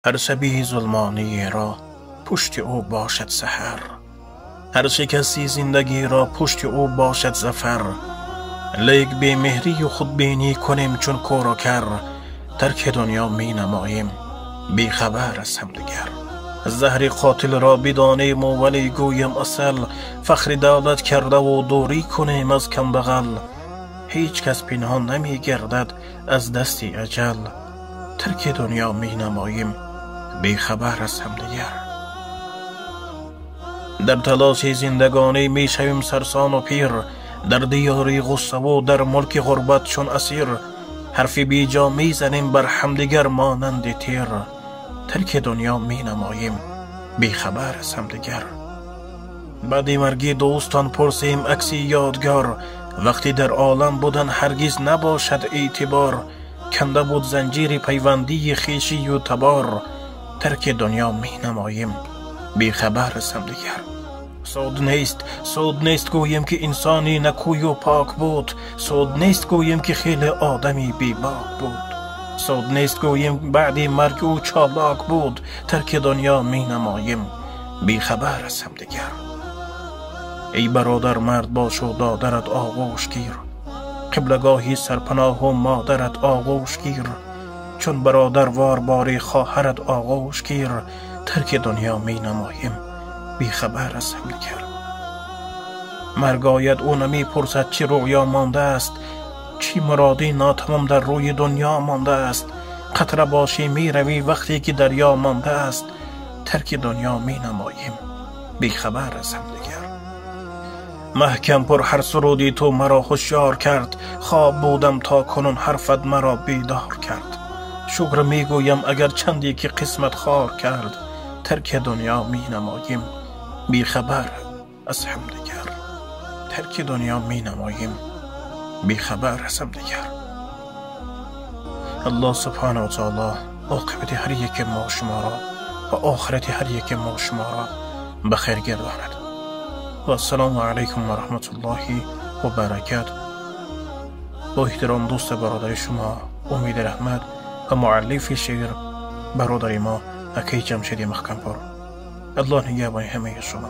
هر شبی ظلمانی را پشت او باشد سحر، هر شکستی زندگی را پشت او باشد ظفر. لیک بی مهری و خودبینی کنیم چون کور و کر، ترک دنیا می نماییم بی خبر از همدیگر. زهر قاتل را بدانیم و ولی گویم اصل، فخر دولت کرده و دوری کنیم از کم بغل. هیچ کس پنهان نمی گردد از دست اجل، ترک دنیا می نماییم بی خبر از همدیگر. در تلاش زندگانی می شویم سرسان و پیر، در دیاری غصه و در ملک غربت چون اسیر. حرف بی جا می زنیم بر همدیگر مانند تیر، ترک دنیا می نماییم بی خبر از همدیگر. بعد مرگی دوستان پرسیم عکسی یادگار، وقتی در عالم بودن هرگز نباشد اعتبار. کنده بود زنجیر پیوندی خویشی و تبار، ترک دنیا می نماییم بی خبر از همدیگر. سود نیست گویم که انسانی نکوی و پاک بود، سود نیست گویم که خیلی آدمی بی باک بود، سود نیست گویم بعد مرگ او چالاک بود، ترک دنیا می نماییم بی خبر از همدیگر. ای برادر مرد باش و دادرت آغوش گیر، قبلگاهی سرپناه و مادرت آغوش گیر. چون برادر وار باری خواهرت آغوش گیر، ترک دنیا می نماییم بی خبر از همدیگر. مرگ آید او نمی پرسد چی رویا مانده است، چی مرادی ناتمام در روی دنیا مانده است. قطره باشی می روی وقتی که دریا مانده است، ترک دنیا می نماییم بی خبر از همدیگر. محکم پر هر سرودی تو مرا هوشیار کرد، خواب بودم تا کنون حرفت مرا بیدار کرد. شکر می گویم اگر چندی که قسمت خار کرد، ترک دنیا می نماییم بی خبر از همدیگر. ترک دنیا می نماییم بی خبر از همدیگر. الله سبحانه و تعالی عاقبت هر یک ما شما را و آخرت هر یک ما شما را بخیر گرداند. و السلام علیکم و رحمت الله و برکاته. با احترام دوست برادر شما امید رحمت و مؤلف شعر برادر ما اکی جمشید محکمپور. الله نگهبان همه شما.